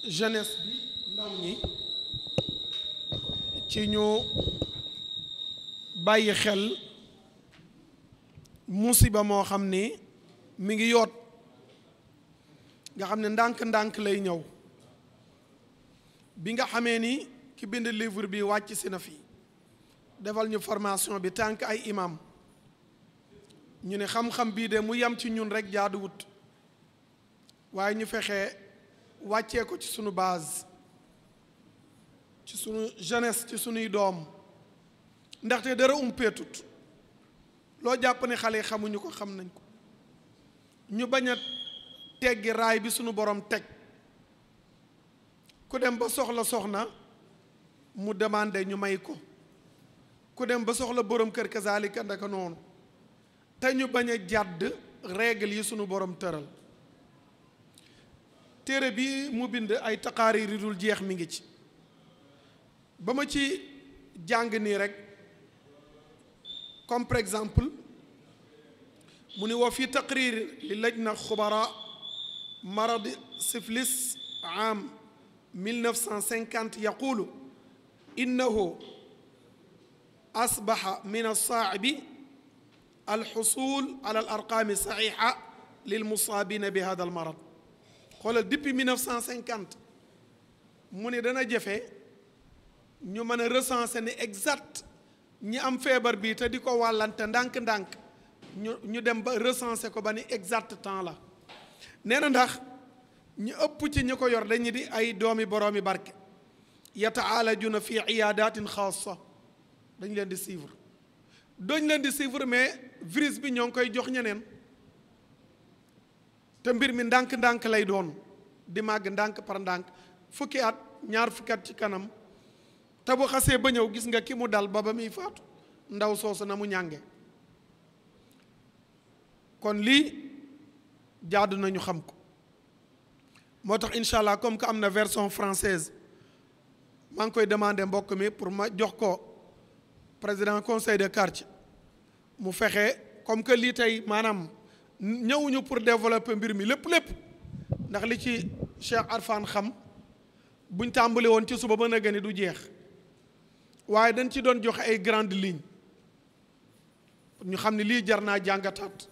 jeunesse bi ndaw ñi ci ñu bàyyi xel musiba moo xam ni mi ngi yoot nga xam ne ndànk-ndànk lay ñëw bi nga xamee ni ki bind livre bi wàcc si na fi defal ñu formation bi tànk ay imam ñu ne xam-xam bii de mu yem ci ñun rek jaaduwut waaye ñu fexe wàccee ko ci sunu base ci sunu jeunesse ci sunuy doom ndaxte dara umpeetut loo jàpp ne xale yi xamuñu ko xam nañ ko ñu bañ a teggi raay bi sunu borom teg ku dem ba soxla soxna mu demandé ñu may ko ku dem ba soxla borom kër kazalika ndaka noonu te ñu bañ a jàdd règle yi sunu borom tëral téere bi mu bind ay taqaarir yu dul jeex mi ngi ci ba ma ci jàng nii rek comme par exemple mu ni wa fi taqrir li lajna xubara maradi syphilis am 1950 yaqulu innahu asbaxa min alsaabi alxusul ala al arqaami saxixa lilmusaabina bi hada almarad xoolal depuis 1950 mu ne dana jafe ñu mën a recenser ni exact ñi am feebar bi te di ko wàllante ndànk-ndànk ñu dem ba recenser ko ba ni exact temps la nee na ndax ñu ëpp ci ñi ko yor dañu di ay doomi boroomi barke yataalajuna fi iyadatin xaasa dañ leen di suivre doñ leen di suivre mais virus bi ñoo ngi koy jox ñeneen te mbir mi ndànk-ndànk lay doon di màgg ndànk par ndànk fukki at ñaar fukki at ci kanam te bu xasee ba ñëw gis nga ki mu dal ba muy faatu ndaw soosu na mu ñànge kon lii jaadu nañu xam ko moo tax incha allah comme que am na version française maa ngi koy demandé mbokk mi pour ma jox ko président conseil de quartier mu fexe comme que lii tey maanaam ñëwuñu pour développer mbir mi lépp ndax li ci Cheikh Arfan xam buñ tàmbali woon ci suba ba na gëni du jeex waaye dañ ci doon joxe ay grandes lignes ñu xam ne lii jar naa jàngataat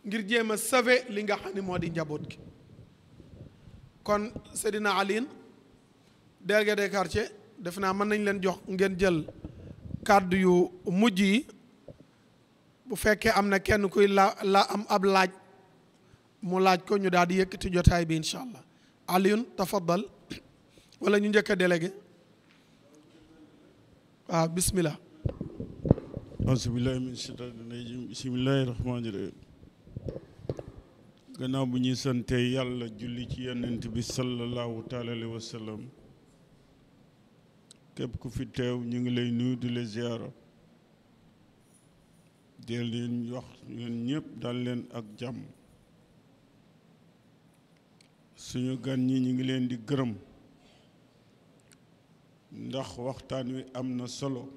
ngir jéem a sauver li nga xam ne moo di njaboot gi kon Seydina Alioune délégué des quartiers def naa mën nañ leen jox ngeen jël kàddu yu mujj yi bu fekkee am na kenn kuy la am ab laaj mu laaj ko ñu daal di yëkkati jotaay bi incha allah Alioune tafaddal wala ñu njëkk a délégué waaw bismillah auzubillahi min shaytaani rajim bismillahi rahmaani rahim gannaaw bu ñuy sante yàlla julli ci yonent bi sallallahu taala alayhi wa sallam képp ku fi teew ñu ngi lay nuyu di la ziyaara di leen wax yéen ñëpp dal leen ak jàmm suñu gan ñi ñu ngi leen di gërëm ndax waxtaan wi am na solo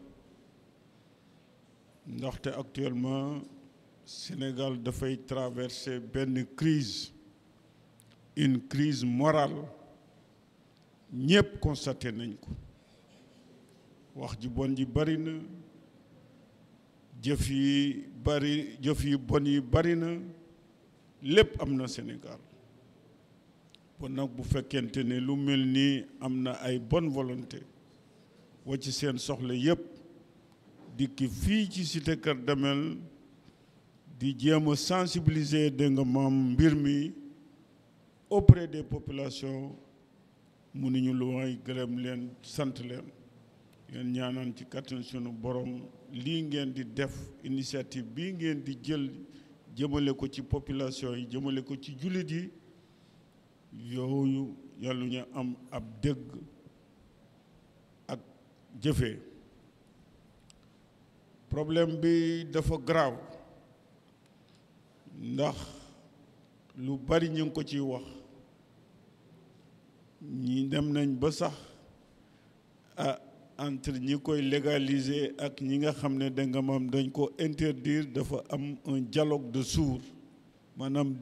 ndaxte actuellement Sénégal dafay traverser benn crise une crise morale ñëpp constaté nañ ko wax ji bon ji bari na jëf yi bon yi bari na lépp am na Sénégal bon nag bu fekkente ne lu mel nii am na ay bonne volonté wacc seen soxla yépp dikki fii ci cité Keur Damel di jéem a sensibiliser dégg nga maam mbir mi auprès des populations mënuñu lu may gërëm leen sant leen ngeen ñaanaan ci kàttan sunu borom lii ngeen di def initiative bii ngeen di jël jëmale ko ci population yi jëmale ko ci jullit yi yooyu yàlla ñu am ab dégg ak jëfe problème bi dafa grave ndax lu bari ñu ngi ko ciy wax ñi dem nañ ba sax entre ñi koy légaliser ak ñi nga xam ne da nga maam dañ ko interdire dafa am un dialogue de sourds maanaam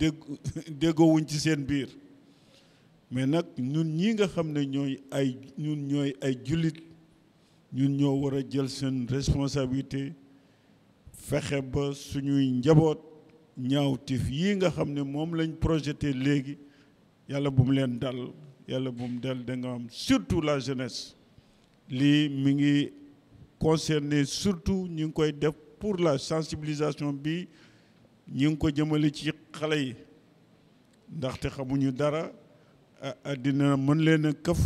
déggoowuñ ci seen biir mais nag ñun ñi nga xam ne ñooy ay jullit ñun ñoo war a jël seen responsabilité fexe ba suñuy njaboot ñaawtif yi nga xam ne moom lañ projeté léegi yàlla bu mu leen dal yàlla bu mu dal da nga am surtout la jeunesse lii mi ngi concerné surtout ñu ngi koy def pour la sensibilisation bi ñu ngi ko jëmale ci xale yi ndaxte xamuñu dara dina mën leen a këf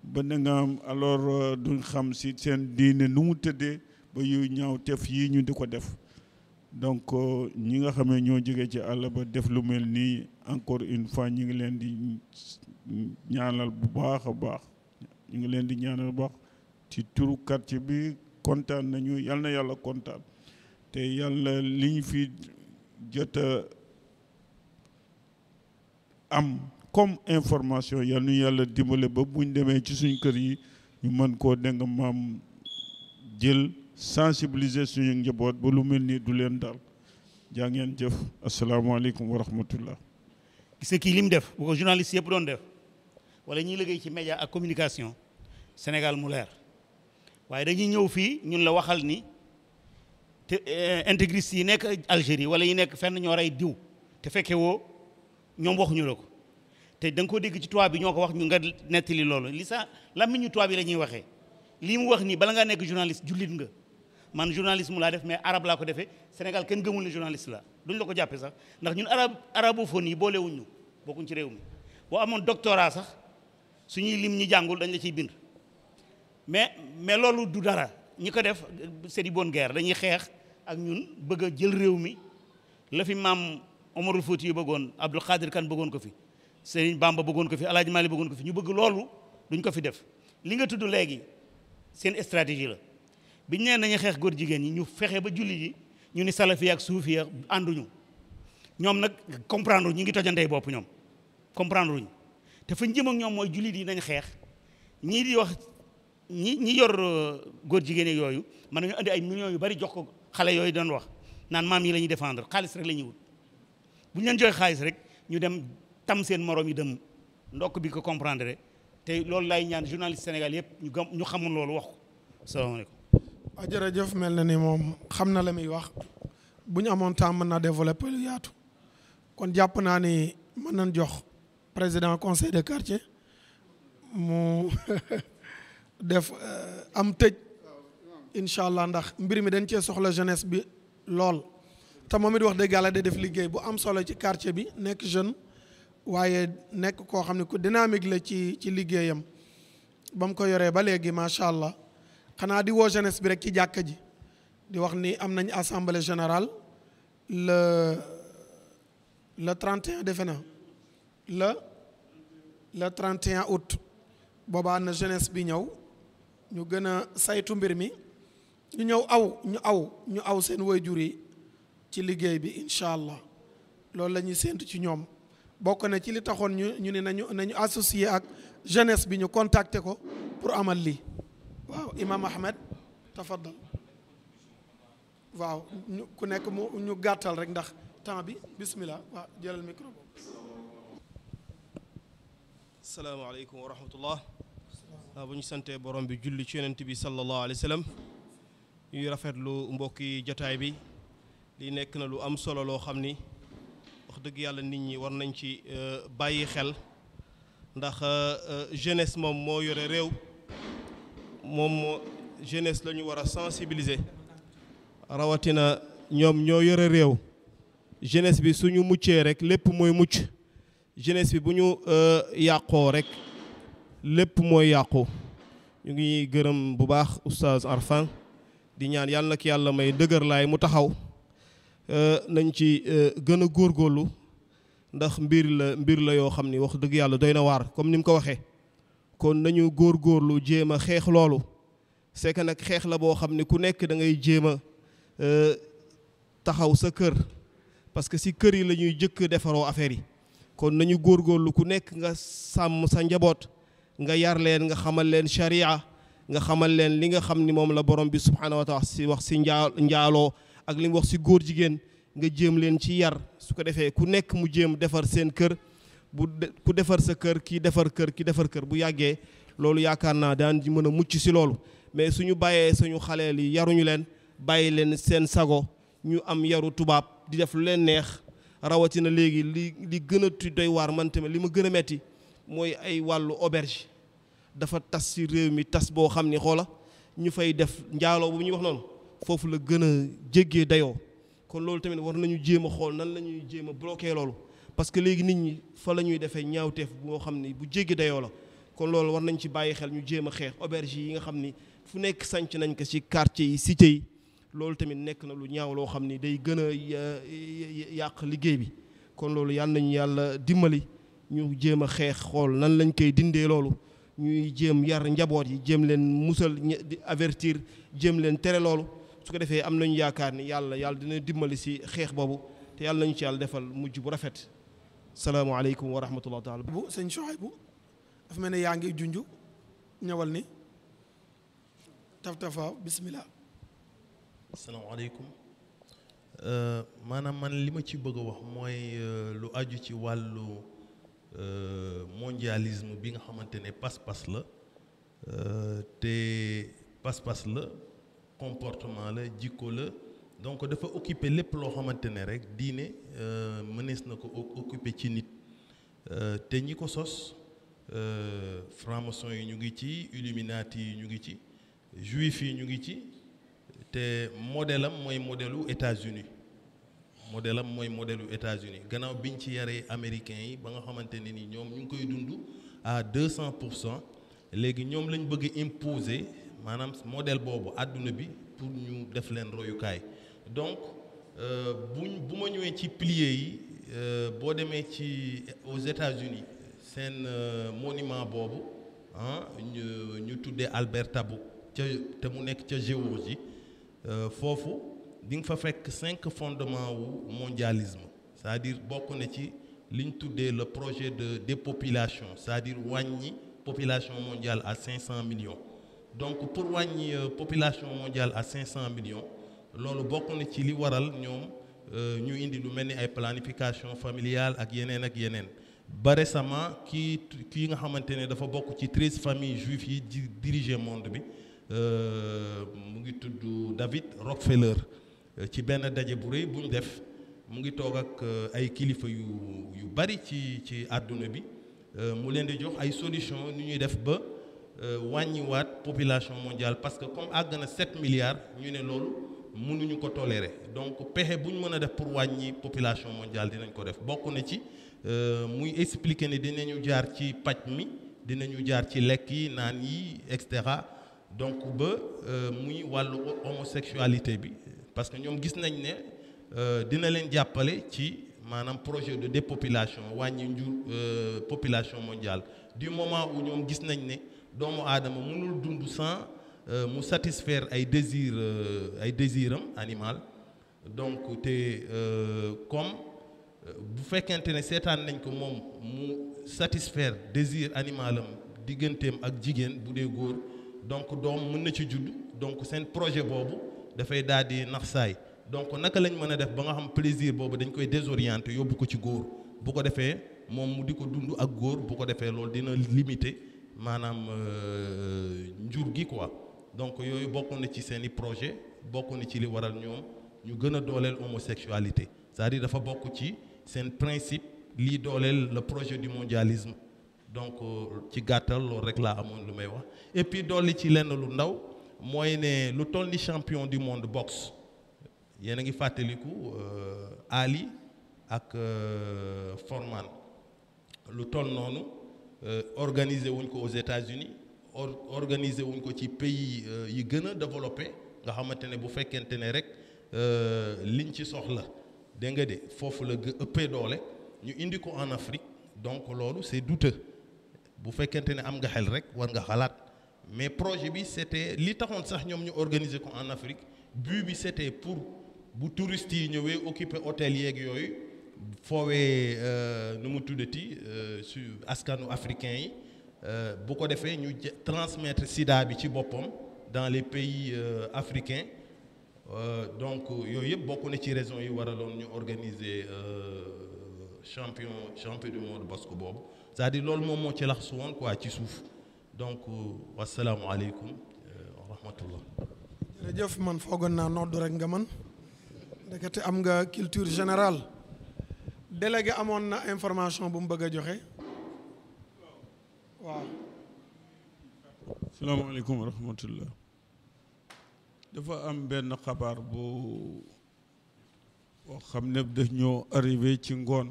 ba da nga am alors duñ xam si seen diine nu mu tëddee ba yu ñaaw tef yii ñu di ko def donc ñi nga xam ne ñoo jógee ci àll ba def lu mel nii encore une fois ñu ngi leen di ñaanal bu baax a baax ñu ngi leen di ñaanal bu baax ci turu quartier bi kontaan nañu yal na yàlla kontaan te yàlla li ñu fi jot a am comme information yal nu yàlla dimbale ba buñ demee ci suñ kër yi ñu mën koo dégg nga maam jël sensibiliser suñu njaboot ba lu mel nii du leen daal jaa ngeen jëf asalaamaaleykum wa rahmatullah. gis nga kii li mu def bu ko journaliste yëpp doon def wala ñuy liggéey ci média ak communication Sénégal mu leer waaye dañuy ñëw fii ñun la waxal ni te intégriste yi nekk Algérie wala yi nekk fenn ñoo rey diw te fekke woo ñoom waxuñu la ko te da nga ko dégg ci tubaab bi ñoo ko wax ñu nga nettali loolu li sax làmmiñu tubaab bi la ñuy waxee lii mu wax nii bala ngaa nekk journaliste jullit nga man journaliste mu laa def mais arabe laa ko defee Sénégal kenn gëmul ne journaliste la duñ la ko jàppee sax ndax ñun arabophone yi boolewuñ ñu bokkuñ ci réew mi boo amoon doctorat sax suñuy lim ñi jàngul dañ la ciy bind mais loolu du dara ñi ko def c'est di bonne guerre dañuy xeex ak ñun bëgg a jël réew mi la fi maam Omarul Fouti yu bëggoon Abdul Qadir Kan bëggoon ko fi Serigne Bamba bëggoon ko fi Alaaji Maalik bëggoon ko fi ñu bëgg loolu duñ ko fi def li nga tudd léegi seen stratégie la biñ nee nañu xeex góor jigéen ñi ñu fexe ba julli ji ñu ni salafi ak suufi ànduñu ñoom nag comprendre ñu ngi tojantey bopp ñoom comprendre uñ te fañ jëm ak ñoom mooy jullit yi nañ xeex ñii di wax ñi yor góor jigéen yooyu mën nañu andi ay millions yu bari jox ko xale yooyu doon wax naan maam yi la ñuy défendre xaalis rek la ñuy wut bu ñu leen joxe xaalis rek ñu dem tam seen morom yi dem ndokk bi ko comprendre te loolu lay ñaan journaliste Sénégal yëpp ñu xamul loolu wax ko salaamaaleykum. waaw jërëjëf mel na ni moom xam na la muy wax bu ñu amoon temps mën naa développer lu yaatu kon jàpp naa ni mën nañ jox président conseil de quartier mu def am tëj incha allah ndax mbir mi dañ cee soxla jeunesse bi lool te moom it wax dëgg yàlla day def liggéey bu am solo ci quartier bi nekk jeune waaye nekk koo xam ne ku dynamique la ci liggéeyam ba mu ko yoree ba léegi macha allah xanaa di woo jeunesse bi rek ci jàkka ji di wax ni am nañ assemblée générale le 31 defe na le 31 août boobaa na jeunesse bi ñëw ñu gën a saytu mbir mi ñu ñëw ñu aw seen waajur yi ci liggéey bi incha allah loolu la ñuy séentu ci ñoom bokk na ci li taxoon ñu ne nañu associé ak jeunesse bi ñu contacter ko pour amal lii waaw Imam Ahmed tafaddal waaw ku nekk ñu gàttal rek ndax temps bi bismillah waaw jëlal micro boobu. asalaamaaleykum wa rahmatullah waaw bu ñu santee borom bi julli ci yonent bi sallallahu alayhi wa sallam ñuy rafetlu mbokki jotaay bi li nekk na lu am solo loo xam ni wax dëgg yàlla nit ñi war nañ ci bàyyi xel ndax jeunesse moom moo yore réew moom jeunesse la ñu war a sensibiliser rawatina ñoom ñoo yore réew jeunesse bi suñu muccee rek lépp mooy mucc jeunesse bi bu ñu yàqoo rek lépp mooy yàqu ñu ngi gërëm bu baax oustaz Arfan di ñaan yàlla na ki yàlla may dëgër laay mu taxaw nañ ci gën a góorgóorlu ndax mbir la yoo xam ni wax dëgg yàlla doy na waar comme ni mu ko waxee kon nañu góorgóorlu jéem a xeex loolu c'est que nag xeex la boo xam ne ku nekk da ngay jéem a taxaw sa kër parce que si kër yi la ñuy jëkk defaroo affaire yi kon nañu góorgóorlu ku nekk nga sàmm sa njaboot nga yar leen nga xamal leen sharia nga xamal leen li nga xam ni moom la borom bi subhanahu wa taala si wax si njaaloo ak li mu wax si góor jigéen nga jéem leen ci yar su ko defee ku nekk mu jéem defar seen kër ku defar sa kër ki defar kër bu yàggee loolu yaakaar naa daan ji mën a mucc si loolu. mais suñu bàyyee suñu xaleel yi yaruñu leen bàyyi leen seen sago ñu am yaru tubaab di def lu leen neex rawatina léegi li gën a doy waar man tamit li ma gën a metti mooy ay wàllu auberge dafa tas ci réew mi tas boo xam ni xoola ñu fay def njaaloo bu ñuy wax noonu foofu la gën a jéggee dayoo. kon loolu tamit war nañu jéem a xool nan la ñuy jéem a bloquer loolu parce que léegi nit ñi fa la ñuy defee ñaawteef boo xam ni bu jéggi dayoo la. kon loolu war nañ ci bàyyi xel ñu jéem a xeex auberge yi nga xam ni fu nekk sanc nañ ko ci quartier yi cité yi loolu tamit nekk na lu ñaaw loo xam ni day gën a yàq liggéey bi. kon loolu yàlla nañu yàlla dimbali ñu jéem a xeex xool nan lañ koy dindee loolu ñuy jéem yar njaboot yi jéem leen musal di avertir jéem leen tere loolu su ko defee am nañu yaakaar ni yàlla dina dimbali ci xeex boobu te yàlla nañu ci yàlla defal mujj bu rafet. salaamaaleykum wa rahmatullah taala. bu sëñ Chouaïbou dafa mel ne yaa ngi junj ñëwal ni taftafa bismillah. asalaamaaleykum maanaam man li ma ci bëgg a wax mooy lu aju ci wàllu mondialisme bi nga xamante ne pas-pas la te pas-pas la comportement la jikko la donc dafa occuper lépp loo xamante ne rek diine mënees na ko occuper ci nit te ñi ko sos franc-maçon yi ñu ngi ci illuminati yi ñu ngi ci juif yi ñu ngi ci te modèle am mooy modèlu États-Unis gannaaw biñ ci yaree américains yi ba nga xamante ne ni ñoom ñu ngi koy dund à 200% léegi ñoom lañ bëgg imposer maanaam modèle boobu àdduna bi pour ñu def leen royukaay donc bu ma ñëwee ci piliers yi boo demee ci aux États-Unis seen monument boobu ñu tuddee Albert Tabou te mu nekk ca Géorgie foofu di nga fa fekk 5 fondements wu mondialisme c'est-à-dire bokk na ci li ñu tuddee le projet de dépopulation c'est-à-dire wàññi population mondiale à 500 millions donc pour wàññi population mondiale à 500 millions loolu bokk na ci li waral ñoom ñu indi lu mel ni ay planification familiale ak yeneen ba récemment kii nga xamante ne dafa bokk ci 13 familles juives yi di diriger monde bi mu ngi tudd David Rockefeller ci benn daje bu rëy bu ñu def mu ngi toog ak ay kilifa yu bari ci àdduna bi mu leen di jox ay solution ni ñuy def ba wàññiwaat population mondiale parce que comme àgg na 7 milliards ñu ne loolu mënuñu ko tolérer donc pexe bu ñu mën a def pour wàññi population mondiale dinañ ko def bokk na ci muy expliquer ne dinañu jaar ci paj mi dinañu jaar ci lekk yi naan yi et cetera donc ba muy wàllu homosexualité bi parce que ñoom gis nañ ne dina leen jàppale ci maanaam projet de dépopulation wàññi population mondiale du moment où ñoom gis nañ ne doomu aadama mënul dund sans mu satisfaire ay désiram animal donc te comme bu fekkente ne seetaan nañ ko moom mu satisfaire désir animalam digganteem ak jigéen bu dee góor donc doom mën na ci judd donc seen projet boobu dafay daal di nax saay donc naka lañ mën a def ba nga xam plaisir boobu dañ koy désorienter yóbbu ko ci góor bu ko defee moom mu di ko dund ak góor bu ko defee loolu dina limiter maanaam njur gi quoi donc yooyu bokk na ci seeni projet bokk na ci li waral ñoom ñu gën a dooleel homosexualité c'est-à-dire dafa bokk ci seen principe lii dooleel le projet du mondialisme donc ci gàttal loolu rek laa amoon lu may wax et puis dolli ci lenn lu ndaw mooy ne lu toll ni champion du monde boxe yéen a ngi fàttaliku Ali ak Foreman lu toll noonu organiser wuñ ko aux États-Unis organiser wuñ ko ci pays yi gën a développé nga xamante ne bu fekkente ne rek liñ ci soxla dégg nga de foofu la ëppee doole ñu indi ko en Afrique donc loolu c'est douteux bu fekkente ne am nga xel rek war nga xalaat mais projet bi c'était li taxoon sax ñoom ñu organiser ko en Afrique but bi c'était pour bu touristes yi ñëwee occuper hôtel yeeg yooyu foowee nu mu tuddati su askanu africain yi bu ko defee ñu transmettre sida bi ci boppam dans les pays africains donc yooyu yëpp bokk na ci raison yi waraloon ñu organiser champion du monde basket boobu c'est-à-dire loolu moom moo ci lax su woon quoi ci suuf donc wasalaamualeykum wa rahmatullah. jërëjëf man foogoon naa noddu rek nga man ndekete am nga culture générale délégué amoon na information bu mu bëgg a joxe waaw. salaamaaleykum wa rahmatullah. dafa am benn xabaar boo xam ne daf ñoo arrivé ci ngoon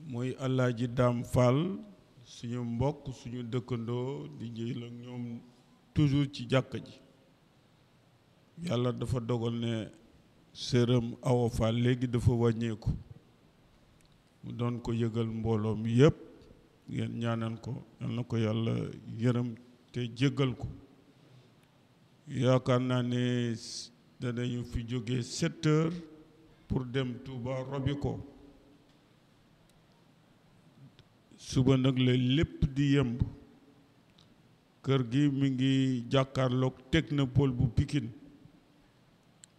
mooy Alaaji Daam Fall suñu mbokk suñu dëkkandoo di jël ak ñoom toujours ci jàkka ji yàlla dafa dogal ne sëram Awa Fall léegi dafa wàññeeku mu doon ko yëgal mbooloo mi yépp ngeen ñaanal ko yal na ko yàlla yërëm te jéggal ko yaakaar naa ne danañu fi jóge 7 heures pour dem Touba robi ko suba nag la lépp di yemb kër gi mi ngi jàkkaarloog Technopole bu Pikine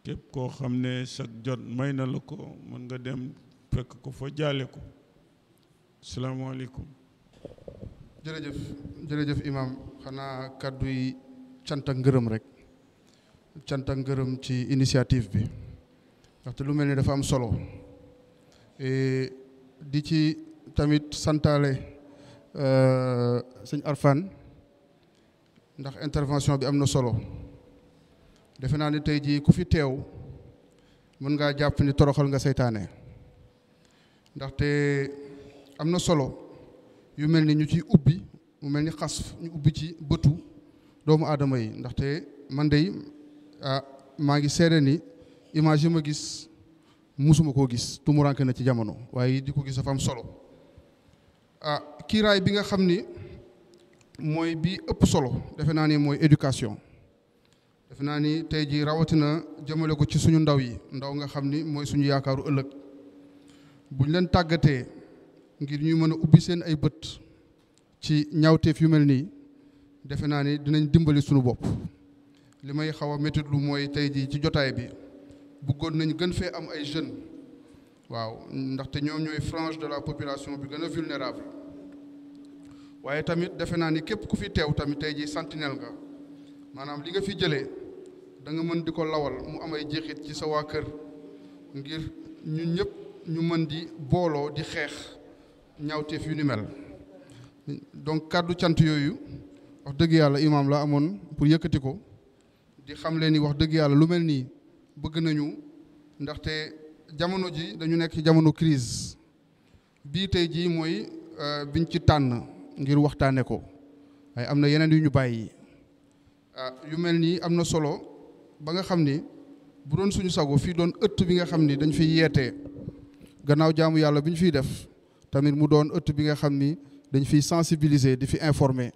képp koo xam ne sag jot may na la ko mën nga dem fekk ko fa jaale ko asalaamaaleykum. jërëjëf imam xanaa kàddu yi cant ak ngërëm rek cant ak ngërëm ci initiative bi ndaxte lu mel ni dafa am solo di ci tamit santaale sëñ Arfan ndax intervention bi am na solo defe naa ni tey jii ku fi teew mën ngaa jàpp ni toroxal nga seytaane ndaxte am na solo yu mel ni ñu ci ubbi mu mel ni xas ñu ubbi ci bëtu doomu aadama yi ndaxte man de maa ngi seede ni image yi ma gis musuma koo gis tumuranke na ci jamono waaye di ko gis dafa am solo kiiraay bi nga xam ni mooy bi ëpp solo defe naa ni mooy éducation defe naa ni tey jii rawatina jëmale ko ci suñu ndaw yi ndaw nga xam ni mooy suñu yaakaaru ëllëg buñ leen tàggatee ngir ñuy mën a ubbi seen ay bët ci ñaawteef yu mel nii defe naa ni dinañ dimbali suñu bopp li may xaw a métti lu mooy tey jii ci jotaay bi bëggoon nañ gën fee am ay jeunes waaw ndaxte ñoom ñooy frange de la population bi gën a vulnérable waaye tamit defe naa ni képp ku fi teew tamit tey jii sentinelle nga maanaam li nga fi jëlee da nga mën di ko lawal mu am ay jeexit ci sa waa kër ngir ñun ñëpp ñu mën di booloo di xeex ñaawteef yu ni mel donc kàddu cant yooyu wax dëgg yàlla imaam la amoon pour yëkkati ko di xam leen ni wax dëgg yàlla lu mel nii bëgg nañu ndaxte jamono ji dañu nekk ci jamono crise bii tey jii mooy biñ ci tànn ngir waxtaane ko waaye am na yeneen yu ñu bàyyi yu mel nii am na solo ba nga xam ni bu doon suñu sago fii doon ëtt bi nga xam ni dañ fiy yeetee gannaaw jaamu yàlla bi ñu fiy def tamit mu doon ëtt bi nga xam ni dañ fiy sensibiliser di fi informer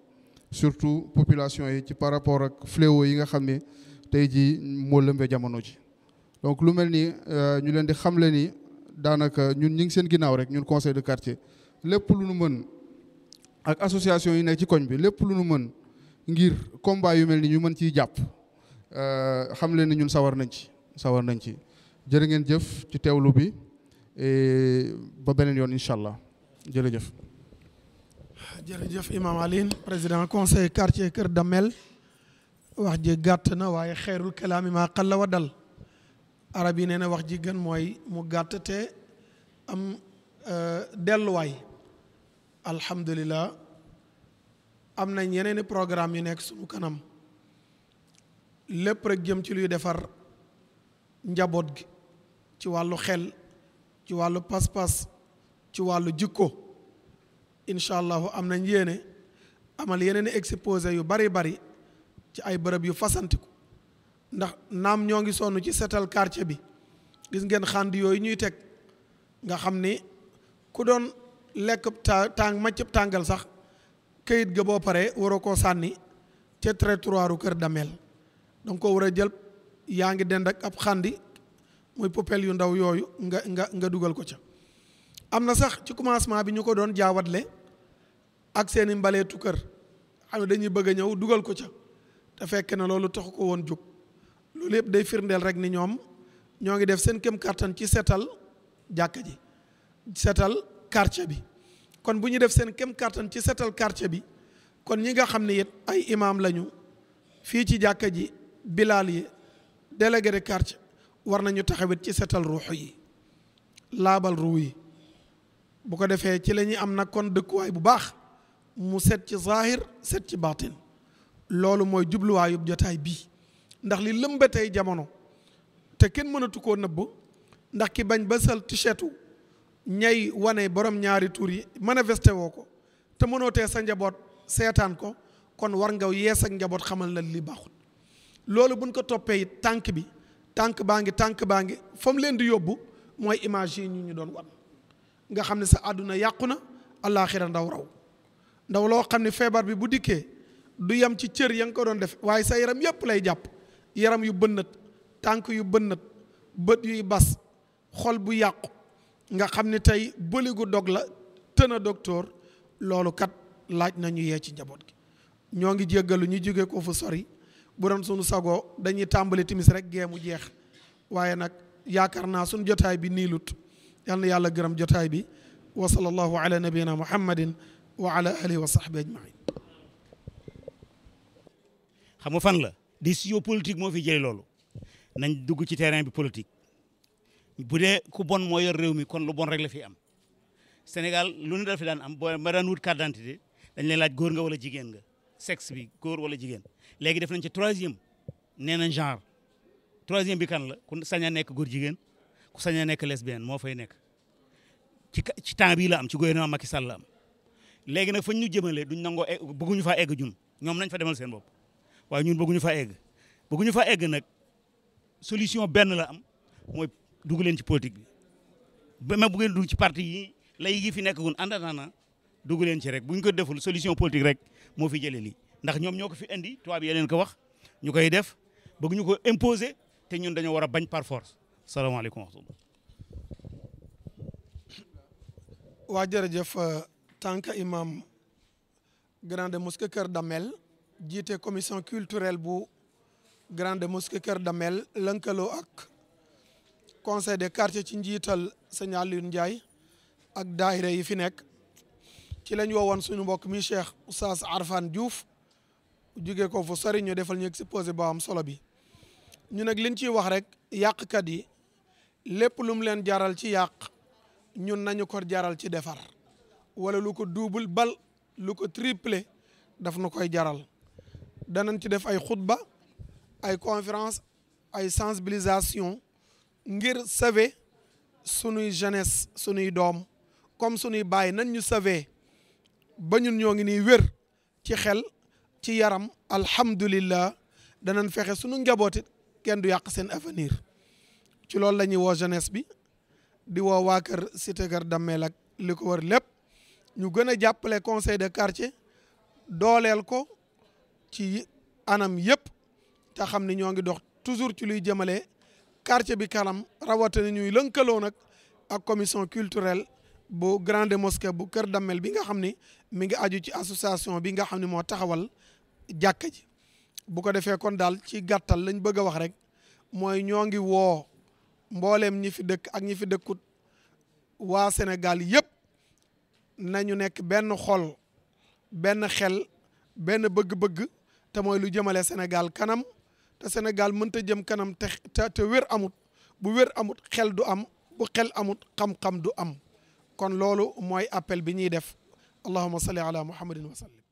surtout population yi ci par rapport ak fléau yi nga xam ne tey jii moo lëmbee jamono ji donc lu mel ni ñu leen di xamle ni daanaka ñun ñi ngi seen ginnaaw rek ñun conseil de quartier lépp lu nu mën ak association yi nekk ci koñ bi lépp lu nu mën ngir combat yu mel ni ñu mën ciy jàpp xam leen ni ñun sawar nañ ci jërë ngeen jëf ci teewlu bi ba beneen yoon incha allah jërëjëf. jërëjëf Imam Alioune président conseil quartier Kër Damel wax ji gàtt na waaye xeerul kalaami maa qalla wa dal arab yi nee na wax ji gën mooy mu gàtt te am delluwaay alhamdulilah am nañ yeneeni programme yu nekk suñu kanam lépp rek jëm ci luy defar njaboot gi ci wàllu xel ci wàllu pas-pas ci wàllu jikko incha allahu am nañ yéene amal yeneen i exposé yu bari ci ay bërëb yu fasantiku ndax naam ñoo ngi sonn ci setal quartier bi gis ngeen xànd yooyu ñuy teg nga xam ni ku doon lekk maccëb tàngal sax këyit ga boo paree waroo koo sànni ca trottoiru Kër Damel danga ko war a jël yaa ngi dend ak ab xàndi muy poubelle yu ndaw yooyu nga dugal ko ca am na sax ci commencement bi ñu ko doon jaawatle ak seeni mbaleetu kër xam ne dañuy bëgg a ñëw dugal ko ca te fekk na loolu taxu ko woon jóg loolu yëpp day firndeel rek ni ñoom ñoo ngi def seen kem kàttan ci setal jàkka ji setal quartier bi kon bu ñu def seen kem kàttan ci setal quartier bi kon ñi nga xam ne it ay imam lañu fii ci jàkka ji bilaal yi délégué de quartier war nañu taxawit ci setal ruux yi laabal ruu yi bu ko defee ci la ñuy am nag kon dëkkuwaay bu baax mu set ci zahir set ci baatin loolu mooy jubluwaayub jotaay bii ndax li lëmbe tey jamono te kenn mënatu koo nëbb ndax ki bañ ba sal t-shirtu ñay wane borom ñaari tur yi manifesté woo ko te mënoo tee sa njaboot seetaan ko kon war nga yees ak njaboot xamal na li baaxut loolu buñ ko toppee it tànk baa ngi fa mu leen di yóbbu mooy image yi ñu doon wan nga xam ne sa àdduna yàqu na àllaaxira ndaw raw ndaw loo xam ne feebar bi bu dikkee du yem ci cër ya nga ko doon def waaye sa yaram yépp lay jàpp yaram yu bënnat tànk yu bënnat bët yuy bas xol bu yàqu nga xam ne tey bëligu dog la tën a docteur loolu kat laaj nañu yee ci njaboot gi ñoo ngi jéggalu ñu jóge ko fu sori bu doon sunu sagoo dañuy tàmbali timis rek gee mu jeex waaye nag yaakaar naa sunu jotaay bi niilut yal na yàlla gërëm jotaay bi wa sallallahu ala nabiyina muhammadin wa ala alihi wa sahbihi ajmain xam nga fan la décision politique moo fi jëlee loolu nañ dugg ci terrain bi politique bu dee ku bon moo yor réew mi kon lu bon rek la fi am Sénégal lu ne dafa daan am boo ma daan wut carte d'identité dañ lay laaj góor nga wala jigéen nga sexe bi góor wala jigéen léegi def nañ ci troisième nee nañ genre troisième bi kan la ku sañ a nekk góor jigéen ku sañ a nekk lesbienne moo fay nekk ci temps bii la am ci gouvernement Macky Sall la am léegi nag fañ ñu jëmale duñ nangoo bëgguñu faa egg ñun ñoom nañ fa demal seen bopp waaye ñun bëgguñu faa egg nag solution benn la am mooy dugg leen ci politique bi même bu ngeen dugg ci parti yi lay yi fi nekk gun àndanana dugg leen ci rek bu ñu ko deful solution politique rek moo fi jëlee lii ndax ñoom ñoo ko fi indi tubaab yi leen ko wax ñu koy def bëgg ñu ko imposer te ñun dañoo war a bañ par force salaamaaleykum wa rahmatulah. waa jërëjëf tànk imam grande mosquée Kër Damel jiite commission culturelle bu grande mosquée Kër Damel lënkaloo ak conseil des quartiers ci njiital sëñ Alioune Ndiaye ak daayira yi fi nekk ci lañ woowoon suñu mbokk mi Cheikh Oustaz Arfane Diouf jóge ko fu sori ñu defal ñu exposé ba am solo bi ñu nag liñ ciy wax rek yàqkat yi lépp lu mu leen jaral ci yàq ñun nañu ko jaral ci defar wala lu ko double bal lu ko triplé daf na koy jaral danañ ci def ay xutba ay conférence ay sensibilisation ngir sauver sunuy jeunesse sunuy doom comme sunuy baay nañ ñu sauver ba ñun ñoo ngi nii wér ci xel ci yaram alhamdulillah danañ fexe sunu njabootit kenn du yàq seen avenir ci loolu la ñuy woo jeunesse bi di woo waa kër cité Kër Damel ak li ko wër lépp ñu gën a jàppale conseil de quartier dooleel ko ci anam yëpp te xam ne ñoo ngi dox toujours ci luy jëmale quartier bi kanam rawatina ñuy lënkaloo nag ak commission culturelle bu grande mosquée bu Kër Damel bi nga xam ni mi ngi aju ci association bi nga xam ne moo taxawal jàkka ji bu ko defee kon daal ci gàttal lañ bëgg a wax rek mooy ñoo ngi woo mbooleem ñi fi dëkk ak ñi fi dëkkut waa Sénégal yëpp nañu nekk benn xol benn xel benn bëgg-bëgg te mooy lu jëmale Sénégal kanam te Sénégal mënta jëm kanam te wér amut bu wér amut xel du am bu xel amut xam-xam du am kon loolu mooy appel bi ñuy def allahumma salli ala muhammadin wa sallim